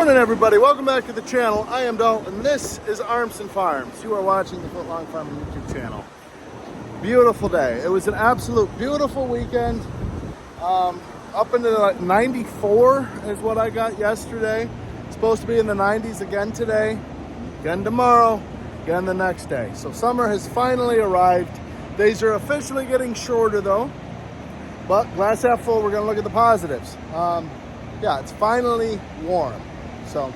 Good morning, everybody. Welcome back to the channel. I am Dalton. This is Armson Farms. You are watching the Footlong Farm YouTube channel. Beautiful day. It was an absolute beautiful weekend. Up into like 94 is what I got yesterday. It's supposed to be in the 90s again today, again tomorrow, again the next day. So summer has finally arrived. Days are officially getting shorter though, but glass half full, we're gonna look at the positives. Yeah, it's finally warm. So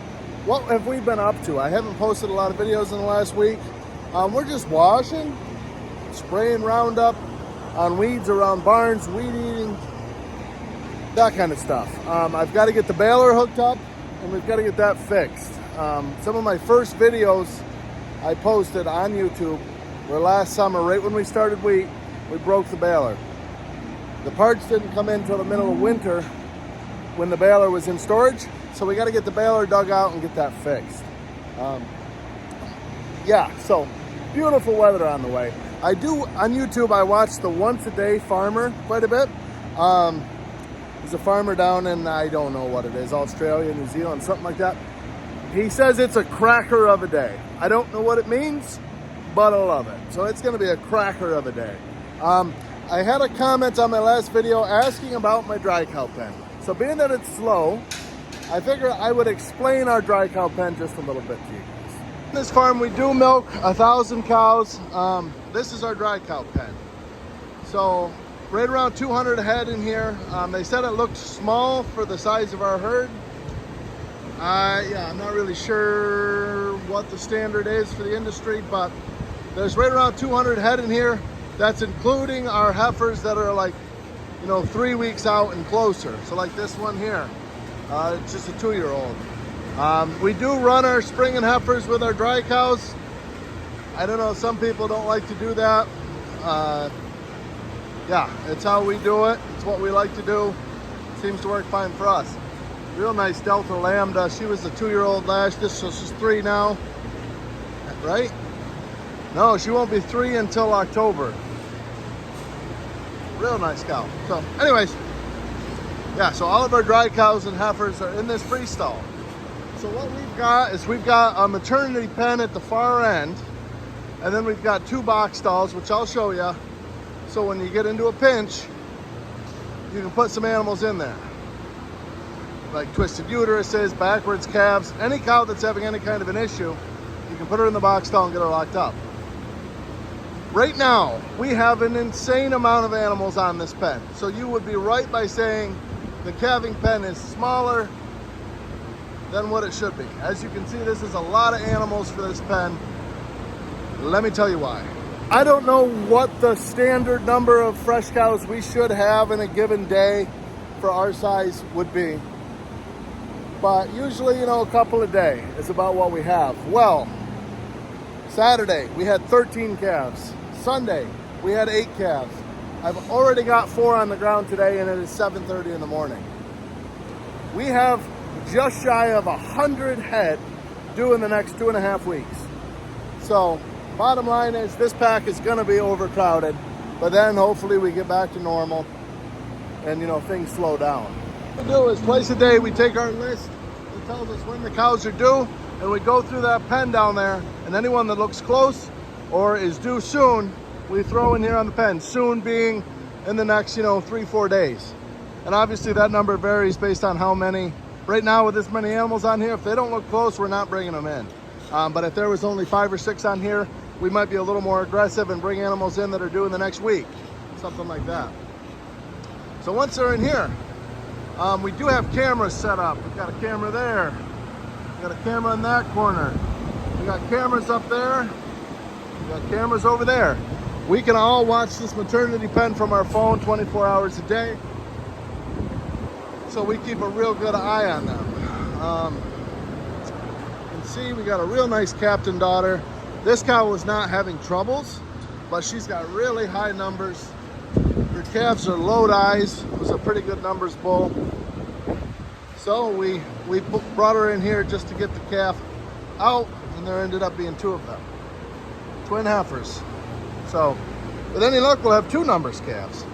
what have we been up to? I haven't posted a lot of videos in the last week. We're just washing, spraying Roundup on weeds around barns, weed eating, that kind of stuff. I've got to get the baler hooked up and we've got to get that fixed. Some of my first videos I posted on YouTube were last summer, right when we started wheat, we broke the baler. The parts didn't come in until the middle of winter when the baler was in storage. So we got to get the baler dug out and get that fixed. Yeah, so beautiful weather on the way. I do, on YouTube, I watch the Once a Day Farmer quite a bit. There's a farmer down in, I don't know what it is, Australia, New Zealand, something like that. He says it's a cracker of a day. I don't know what it means, but I love it. So it's going to be a cracker of a day. I had a comment on my last video asking about my dry cow pen. So being that it's slow, I figure I would explain our dry cow pen just a little bit to you guys. On this farm, we do milk 1,000 cows. This is our dry cow pen. So right around 200 head in here. They said it looked small for the size of our herd. Yeah, I'm not really sure what the standard is for the industry, but there's right around 200 head in here. That's including our heifers that are like, 3 weeks out and closer. So like this one here. It's just a 2-year-old. We do run our spring and heifers with our dry cows. I don't know, some people don't like to do that. Yeah, it's how we do it. It's what we like to do. Seems to work fine for us. Real nice Delta Lambda. She was a 2-year-old last year, so she's 3 now. Right? No, she won't be 3 until October. Real nice cow. So anyways, yeah, so all of our dry cows and heifers are in this free stall. So what we've got is we've got a maternity pen at the far end, and then we've got 2 box stalls, which I'll show you. So when you get into a pinch, you can put some animals in there. Like twisted uteruses, backwards calves, any cow that's having any kind of an issue, you can put her in the box stall and get her locked up. Right now, we have an insane amount of animals on this pen. So you would be right by saying the calving pen is smaller than what it should be. As you can see, this is a lot of animals for this pen. Let me tell you why. I don't know what the standard number of fresh cows we should have in a given day for our size would be. But usually, a couple a day is about what we have. Well, Saturday, we had 13 calves. Sunday, we had 8 calves. I've already got 4 on the ground today, and it is 7:30 in the morning. We have just shy of 100 head due in the next 2.5 weeks. So bottom line is this pack is going to be overcrowded, but then hopefully we get back to normal and things slow down. What we do is twice a day we take our list that tells us when the cows are due, and we go through that pen down there, and anyone that looks close or is due soon, we throw in here on the pen. Soon being in the next 3-4 days. And obviously that number varies based on how many. Right now with this many animals on here, if they don't look close, we're not bringing them in. But if there was only 5 or 6 on here, we might be a little more aggressive and bring animals in that are due in the next week, something like that. So once they're in here, we do have cameras set up. We've got a camera there. We've got a camera in that corner. We got cameras up there. We got cameras over there. We can all watch this maternity pen from our phone 24 hours a day. So we keep a real good eye on them. You can see we got a real nice captain daughter. This cow was not having troubles, but she's got really high numbers. Her calves are low eyes. It was a pretty good numbers bull. So we brought her in here just to get the calf out, and there ended up being 2 of them. Twin heifers. So with any luck, we'll have 2 numbers calves.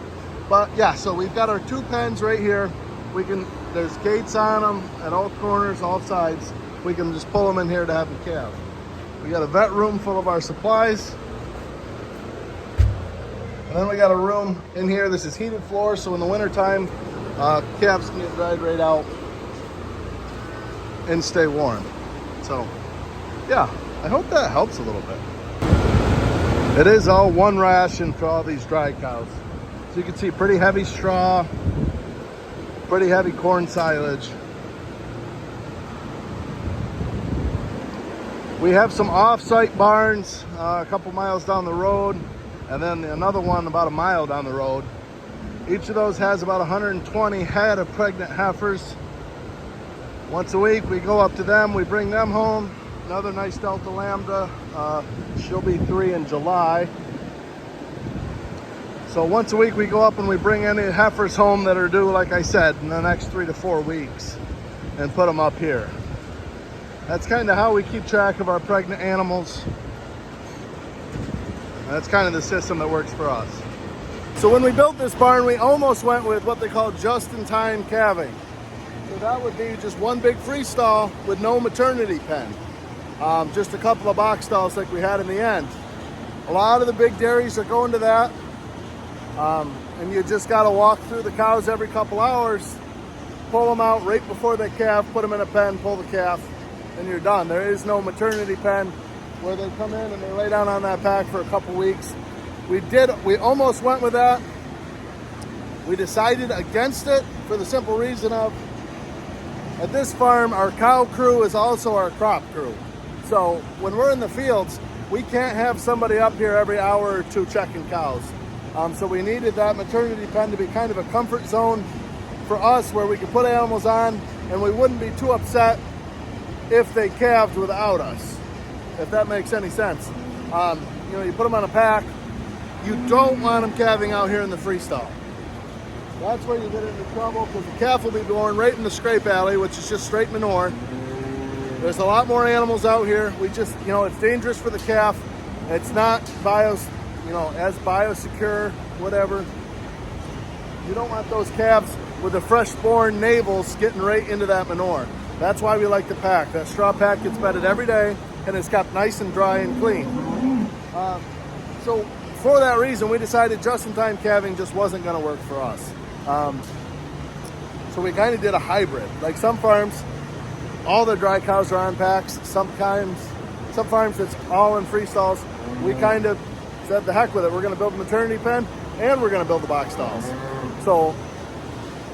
But yeah, so we've got our 2 pens right here. We can There's gates on them at all corners, all sides. We can just pull them in here to have the calf. We got a vet room full of our supplies. And then we got a room in here. This is heated floor, so in the wintertime, calves can get dried right out and stay warm. So, yeah, I hope that helps a little bit. It is all one ration for all these dry cows. So you can see pretty heavy straw, pretty heavy corn silage. We have some off-site barns a couple miles down the road, and then another one about a mile down the road. Each of those has about 120 head of pregnant heifers. Once a week we go up to them, we bring them home. Another nice Delta Lambda, she'll be 3 in July. So once a week we go up and we bring any heifers home that are due, like I said, in the next 3 to 4 weeks and put them up here. That's kind of how we keep track of our pregnant animals. That's kind of the system that works for us. So when we built this barn, we almost went with what they call just-in-time calving. So that would be just one big freestall with no maternity pen. Just a couple of box stalls like we had in the end. A lot of the big dairies are going to that. And you just got to walk through the cows every couple hours, pull them out right before they calve, put them in a pen, pull the calf, and you're done. There is no maternity pen where they come in and they lay down on that pack for a couple weeks. We almost went with that. We decided against it for the simple reason of, at this farm, our cow crew is also our crop crew. So when we're in the fields, we can't have somebody up here every hour or two checking cows. So we needed that maternity pen to be kind of a comfort zone for us where we could put animals on and we wouldn't be too upset if they calved without us, if that makes any sense. You know, you put them on a pack, you don't want them calving out here in the freestall. That's where you get into trouble because the calf will be born right in the scrape alley, which is just straight manure. There's a lot more animals out here. We just, you know, it's dangerous for the calf. It's not as biosecure, whatever. You don't want those calves with the fresh-born navels getting right into that manure. That's why we like the pack. That straw pack gets bedded every day, and it's kept nice and dry and clean. So for that reason, we decided just-in-time calving just wasn't going to work for us. So we kind of did a hybrid. Like some farms, all the dry cows are on packs. Some farms it's all in freestalls. We kind of said, the heck with it. We're going to build a maternity pen, and we're going to build the box stalls. So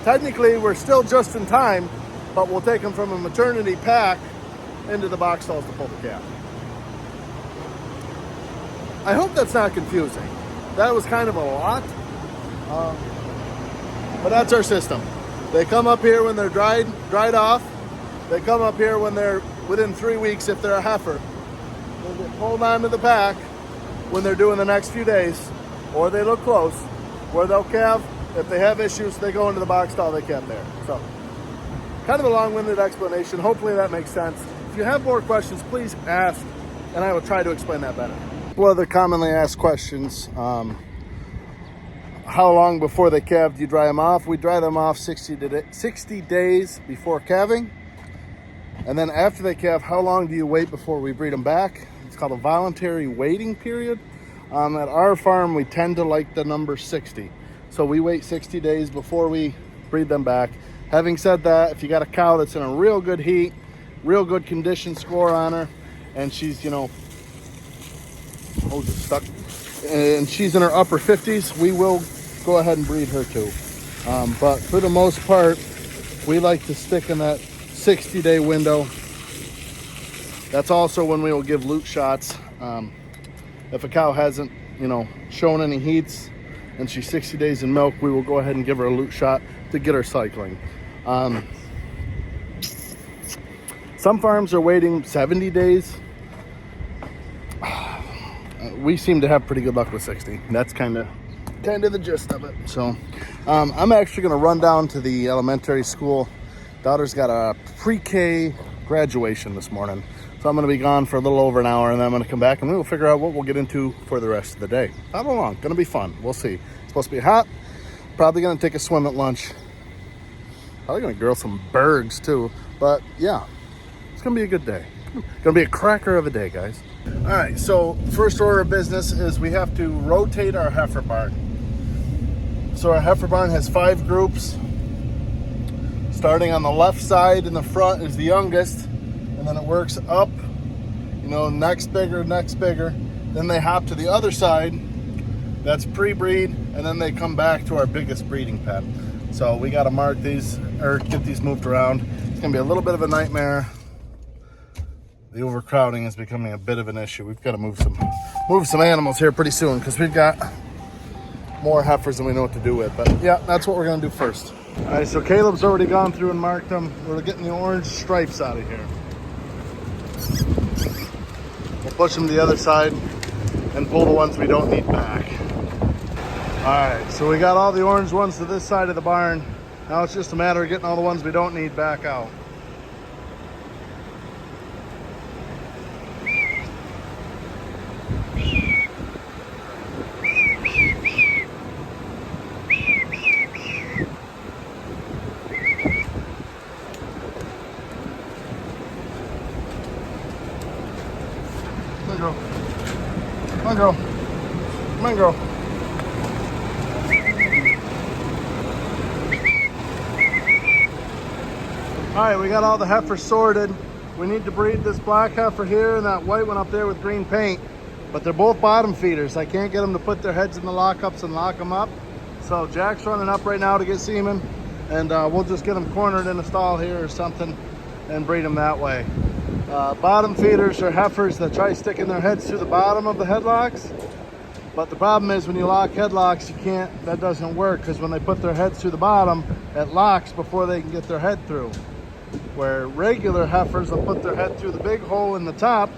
technically, we're still just in time, but we'll take them from a maternity pack into the box stalls to pull the calf. I hope that's not confusing. That was kind of a lot, but that's our system. They come up here when they're dried off. They come up here when they're within 3 weeks if they're a heifer. They get pulled onto the pack when they're due in the next few days, or they look close, where they'll calve. If they have issues, they go into the box stall they kept there. So, kind of a long-winded explanation. Hopefully that makes sense. If you have more questions, please ask, and I will try to explain that better. A couple other commonly asked questions. How long before they calve do you dry them off? We dry them off 60 days before calving. And then after they calve, how long do you wait before we breed them back? It's called a voluntary waiting period. At our farm, we tend to like the number 60. So we wait 60 days before we breed them back. Having said that, if you got a cow that's in a real good heat, real good condition score on her, and she's, stuck, and she's in her upper 50s, we will go ahead and breed her too. But for the most part, we like to stick in that 60-day window. That's also when we will give loot shots. If a cow hasn't, shown any heats and she's 60 days in milk, we will go ahead and give her a loot shot to get her cycling. Some farms are waiting 70 days. We seem to have pretty good luck with 60. That's kind of the gist of it. So I'm actually going to run down to the elementary school. Daughter's got a pre-K graduation this morning. So I'm going to be gone for a little over an hour, and then I'm going to come back and we'll figure out what we'll get into for the rest of the day. Not long. Going to be fun. We'll see. It's supposed to be hot. Probably going to take a swim at lunch. Probably gonna grill some bergs too. But yeah, it's gonna be a good day. Gonna be a cracker of a day, guys. All right, so first order of business is we have to rotate our heifer barn. So our heifer barn has 5 groups. Starting on the left side in the front is the youngest, and then it works up, you know, next bigger. Then they hop to the other side, that's pre-breed, and then they come back to our biggest breeding pen. So we gotta mark these, or get these moved around. It's gonna be a little bit of a nightmare. The overcrowding is becoming a bit of an issue. We've got to move some animals here pretty soon because we've got more heifers than we know what to do with. But yeah, that's what we're gonna do first. All right, so Caleb's already gone through and marked them. We're getting the orange stripes out of here. We'll push them to the other side and pull the ones we don't need back. All right, so we got all the orange ones to this side of the barn. Now it's just a matter of getting all the ones we don't need back out. Come on, girl. Come on, girl. All right, we got all the heifers sorted. We need to breed this black heifer here and that white one up there with green paint, but they're both bottom feeders. I can't get them to put their heads in the lockups and lock them up. So Jack's running up right now to get semen, and we'll just get them cornered in a stall here or something and breed them that way. Bottom feeders are heifers that try sticking their heads through the bottom of the headlocks. But the problem is when you lock headlocks, that doesn't work, because when they put their heads through the bottom, it locks before they can get their head through. Where regular heifers will put their head through the big hole in the top,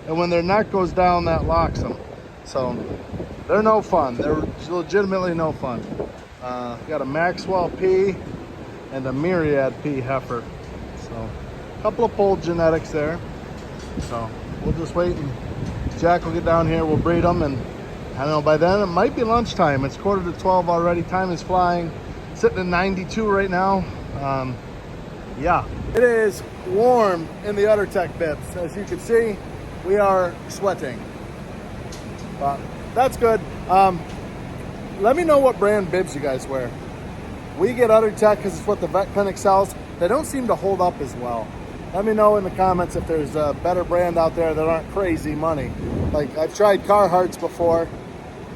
and when their neck goes down, that locks them. So they're no fun. They're legitimately no fun. Got a Maxwell P and a Myriad P heifer. So a couple of polled genetics there. So we'll just wait, and Jack will get down here, we'll breed them, and I don't know, by then it might be lunchtime. It's 11:45 already. Time is flying. Sitting at 92 right now. Yeah, it is warm in the UtterTech bibs. As you can see, we are sweating. But that's good. Let me know what brand bibs you guys wear. We get UtterTech because it's what the vet clinic sells. They don't seem to hold up as well. Let me know in the comments if there's a better brand out there that aren't crazy money. Like, I've tried Carhartts before.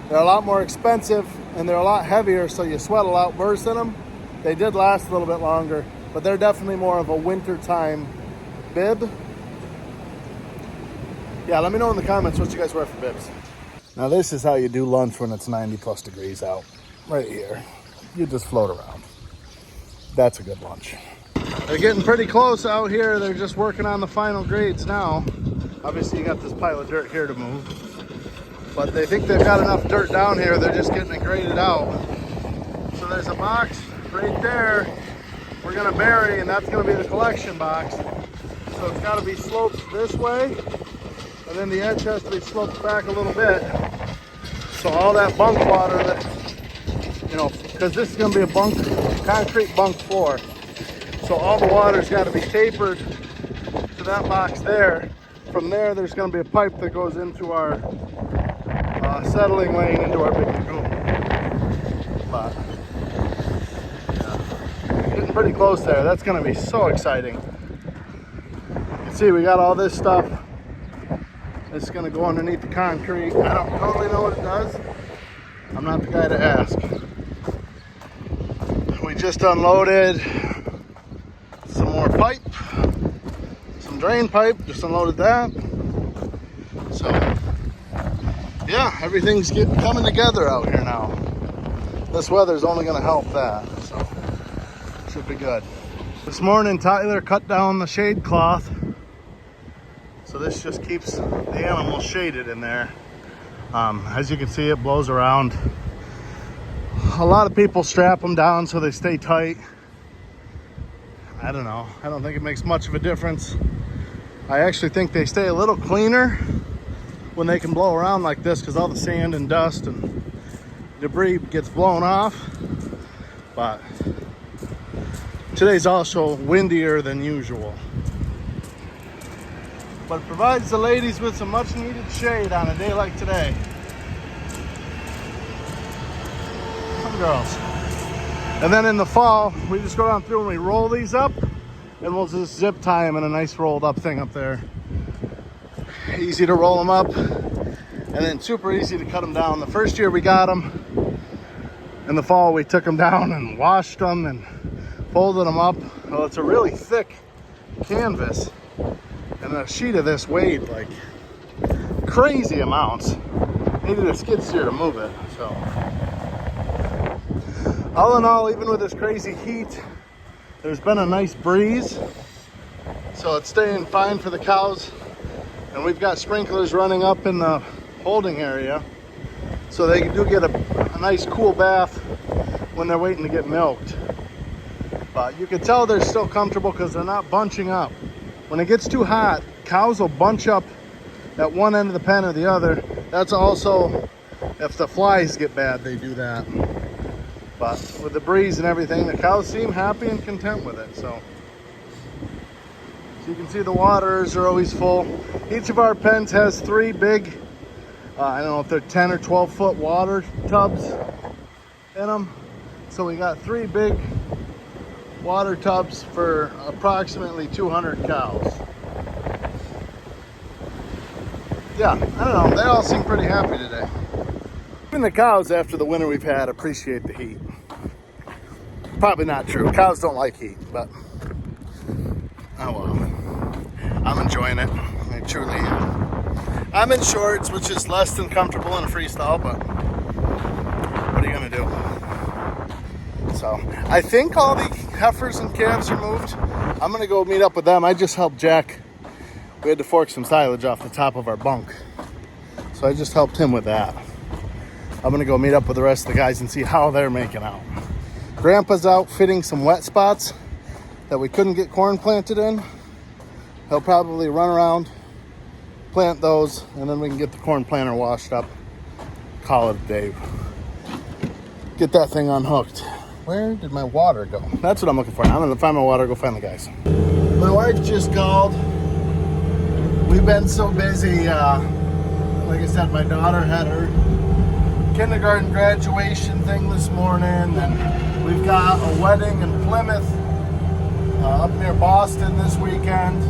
They're a lot more expensive and they're a lot heavier, so you sweat a lot worse in them. They did last a little bit longer, but they're definitely more of a wintertime bib. Yeah, let me know in the comments what you guys wear for bibs. Now this is how you do lunch when it's 90+ degrees out. Right here. You just float around. That's a good lunch. They're getting pretty close out here. They're just working on the final grades now. Obviously you got this pile of dirt here to move. But they think they've got enough dirt down here. They're just getting it graded out. So there's a box right there we're gonna bury, and that's gonna be the collection box. So it's gotta be sloped this way, and then the edge has to be sloped back a little bit. So all that bunk water that, you know, because this is gonna be a concrete bunk floor. So all the water's gotta be tapered to that box there. From there, there's gonna be a pipe that goes into our settling lane into our big lagoon. But yeah, getting pretty close there. That's gonna be so exciting. You can see we got all this stuff. It's gonna go underneath the concrete. I don't totally know what it does. I'm not the guy to ask. We just unloaded some more pipe, some drain pipe, just unloaded that. So yeah, everything's coming together out here now. This weather's only gonna help that, so should be good. This morning, Tyler cut down the shade cloth. So this just keeps the animals shaded in there. As you can see, it blows around. A lot of people strap them down so they stay tight. I don't know. I don't think it makes much of a difference. I actually think they stay a little cleaner when they can blow around like this, because all the sand and dust and debris gets blown off. But Today's also windier than usual. But it provides the ladies with some much needed shade on a day like today. Come girls. And then in the fall, we just go down through and we roll these up, and we'll just zip tie them in a nice rolled up thing up there. Easy to roll them up, and then super easy to cut them down. The first year we got them, in the fall we took them down and washed them and folded them up. Well, it's a really thick canvas, and a sheet of this weighed like crazy amounts. Needed a skid steer to move it, so. All in all, even with this crazy heat, there's been a nice breeze, so it's staying fine for the cows. And we've got sprinklers running up in the holding area, so they do get a nice cool bath when they're waiting to get milked. But you can tell they're still comfortable because they're not bunching up. When it gets too hot, cows will bunch up at one end of the pen or the other. That's also, if the flies get bad, they do that. But with the breeze and everything, the cows seem happy and content with it. So you can see the waters are always full. Each of our pens has 3 big, I don't know if they're 10 or 12 foot water tubs in them. So we got 3 big water tubs for approximately 200 cows. Yeah, I don't know, they all seem pretty happy today. Even the cows, after the winter we've had, appreciate the heat. Probably not true. Cows don't like heat, but oh well. I'm enjoying it. I truly am. I'm in shorts, which is less than comfortable in a freestyle, but what are you gonna do? So I think all the heifers and calves are moved. I'm gonna go meet up with them. I just helped Jack. We had to fork some silage off the top of our bunk, so I just helped him with that. I'm gonna go meet up with the rest of the guys and see how they're making out. Grandpa's out fitting some wet spots that we couldn't get corn planted in. He'll probably run around, plant those, and then we can get the corn planter washed up. Call it a day. Get that thing unhooked. Where did my water go? That's what I'm looking for. I'm gonna find my water, go find the guys. My wife just called. We've been so busy. Like I said, my daughter had her kindergarten graduation thing this morning, and we've got a wedding in Plymouth up near Boston this weekend,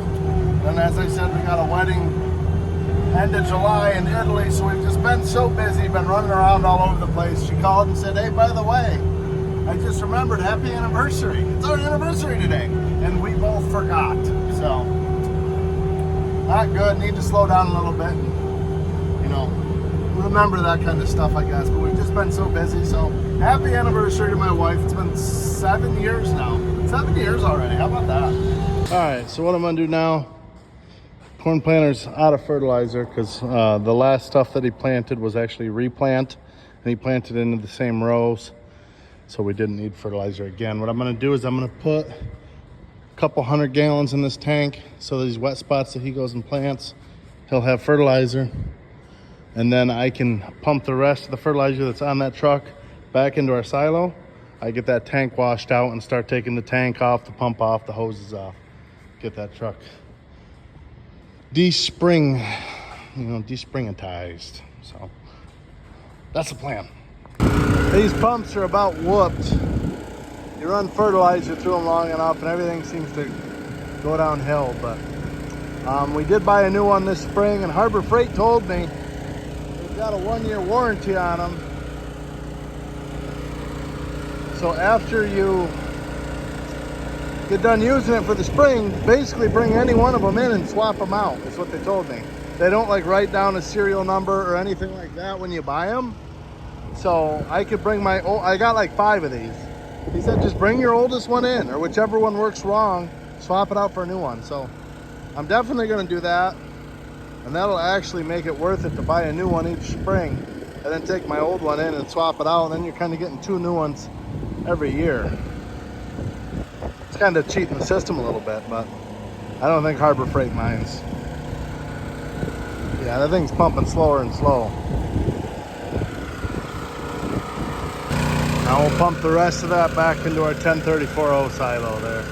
and as I said, we got a wedding end of July in Italy, so we've just been so busy, been running around all over the place. She called and said, hey, by the way, I just remembered, happy anniversary. It's our anniversary today, and we both forgot, so not good. Need to slow down a little bit and, you know, remember that kind of stuff, I guess. But we've just been so busy. So happy anniversary to my wife. It's been 7 years now. 7 years already. How about that? All right, so what I'm gonna do now, corn planter's out of fertilizer because the last stuff that he planted was actually replant, and he planted into the same rows, so we didn't need fertilizer again. What I'm gonna do is I'm gonna put a couple 100 gallons in this tank, so these wet spots that he goes and plants, he'll have fertilizer. And then I can pump the rest of the fertilizer that's on that truck back into our silo. I get that tank washed out and start taking the tank off, the pump off, the hoses off. Get that truck despringitized. So that's the plan. These pumps are about whooped. You run fertilizer through them long enough and everything seems to go downhill. But we did buy a new one this spring, and Harbor Freight told me got a 1-year warranty on them. So after you get done using it for the spring, basically bring any one of them in and swap them out, is what they told me. They don't like write down a serial number or anything like that when you buy them. So I could bring my old, I got like 5 of these. He said just bring your oldest one in, or whichever one works wrong, swap it out for a new one. So I'm definitely gonna do that. And that'll actually make it worth it to buy a new one each spring and then take my old one in and swap it out. And then you're kind of getting 2 new ones every year. It's kind of cheating the system a little bit, but I don't think Harbor Freight minds. Yeah, that thing's pumping slower and slow. Now we'll pump the rest of that back into our 1034O silo there.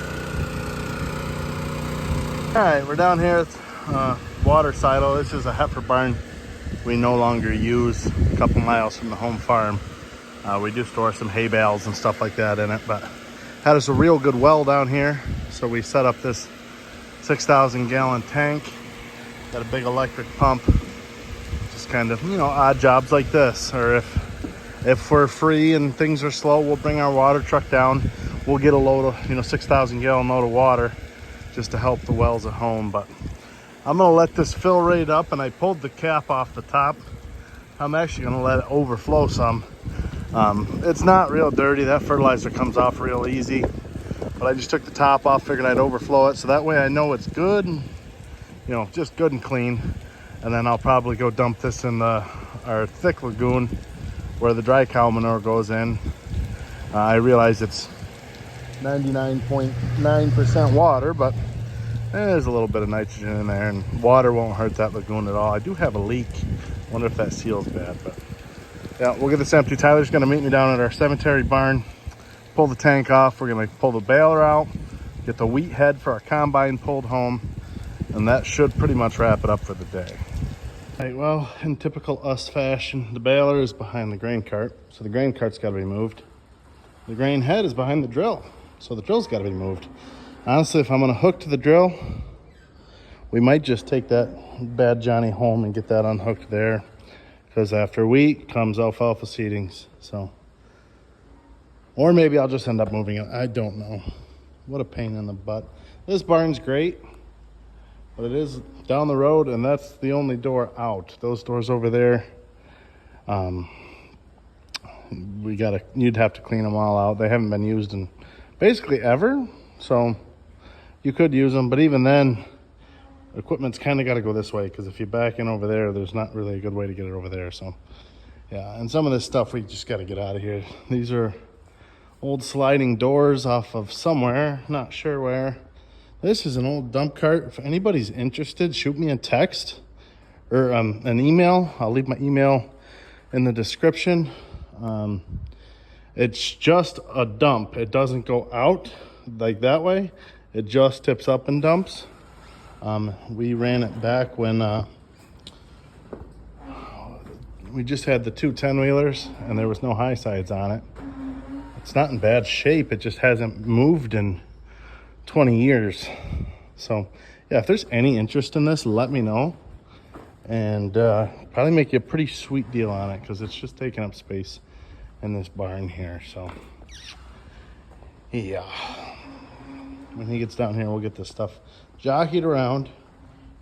All right, we're down here at water silo. This is a heifer barn we no longer use, a couple miles from the home farm. We do store some hay bales and stuff like that in it, but had us a real good well down here. So we set up this 6,000 gallon tank, got a big electric pump, just kind of, you know, odd jobs like this. Or if we're free and things are slow, we'll bring our water truck down. We'll get a load of, you know, 6,000 gallon load of water just to help the wells at home. But I'm gonna let this fill right up, and I pulled the cap off the top. I'm actually gonna let it overflow some. It's not real dirty. That fertilizer comes off real easy, but I just took the top off, figured I'd overflow it, so that way I know it's good, and, you know, just good and clean. And then I'll probably go dump this in our thick lagoon where the dry cow manure goes in. I realize it's 99.9% water, but there's a little bit of nitrogen in there, and water won't hurt that lagoon at all. I do have a leak. Wonder if that seal's bad, but yeah, we'll get this empty. Tyler's gonna meet me down at our cemetery barn, pull the tank off. We're gonna pull the baler out, get the wheat head for our combine pulled home, and that should pretty much wrap it up for the day. All right, well, in typical us fashion, the baler is behind the grain cart, so the grain cart's gotta be moved. The grain head is behind the drill, so the drill's gotta be moved. Honestly, if I'm gonna hook to the drill, we might just take that bad Johnny home and get that unhooked there, because after wheat comes alfalfa seedings. So, or maybe I'll just end up moving it. I don't know. What a pain in the butt. This barn's great, but it is down the road, and that's the only door out. Those doors over there, you'd have to clean them all out. They haven't been used in basically ever, so you could use them, but even then, equipment's kind of got to go this way, because if you back in over there, there's not really a good way to get it over there. So yeah, and some of this stuff we just got to get out of here. These are old sliding doors off of somewhere, not sure where. This is an old dump cart. If anybody's interested, shoot me a text or an email. I'll leave my email in the description. It's just a dump. It doesn't go out like that way. It just tips up and dumps. We ran it back when we just had the two 10-wheelers and there was no high sides on it. It's not in bad shape. It just hasn't moved in 20 years. So yeah, if there's any interest in this, let me know, and probably make you a pretty sweet deal on it, because it's just taking up space in this barn here. So yeah, when he gets down here, we'll get this stuff jockeyed around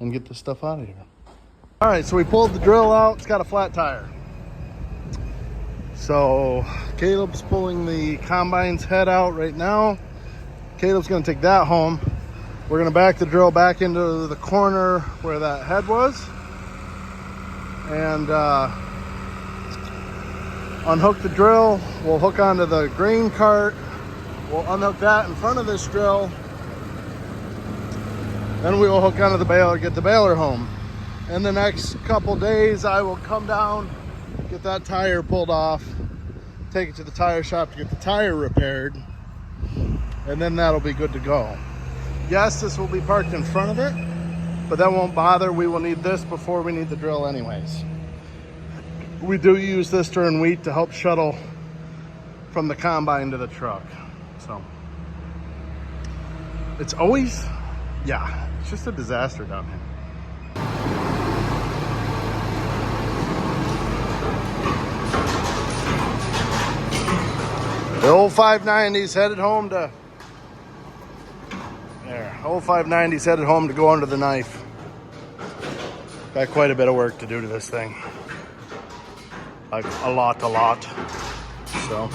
and get this stuff out of here. All right, so we pulled the drill out. It's got a flat tire. So Caleb's pulling the combine's head out right now. Caleb's gonna take that home. We're gonna back the drill back into the corner where that head was, and unhook the drill. We'll hook onto the grain cart. We'll unhook that in front of this drill. Then we will hook onto the baler, get the baler home. In the next couple days, I will come down, get that tire pulled off, take it to the tire shop to get the tire repaired, and then that'll be good to go. Yes, this will be parked in front of it, but that won't bother. We will need this before we need the drill anyways. We do use this during wheat to help shuttle from the combine to the truck. So it's always, yeah, it's just a disaster down here. The old 590's headed home to, there, old 590's headed home to go under the knife. Got quite a bit of work to do to this thing. Like a lot. So,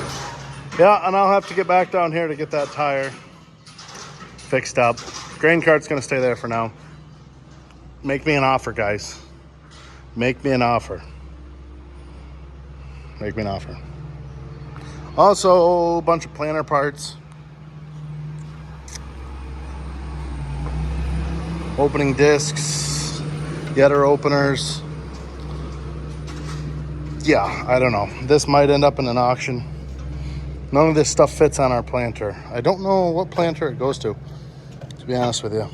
yeah, and I'll have to get back down here to get that tire fixed up. Grain cart's gonna stay there for now. Make me an offer, guys. Make me an offer. Make me an offer. Also, a bunch of planter parts. Opening discs, getter openers. Yeah, I don't know. This might end up in an auction. None of this stuff fits on our planter. I don't know what planter it goes to be honest with you.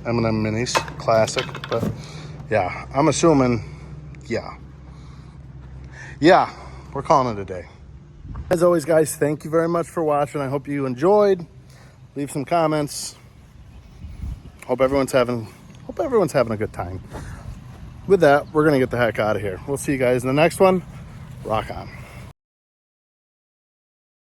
M&M Minis, classic, but yeah, I'm assuming, yeah, we're calling it a day. As always, guys, thank you very much for watching. I hope you enjoyed. Leave some comments. Hope everyone's having a good time. With that, we're gonna get the heck out of here. We'll see you guys in the next one. Rock on.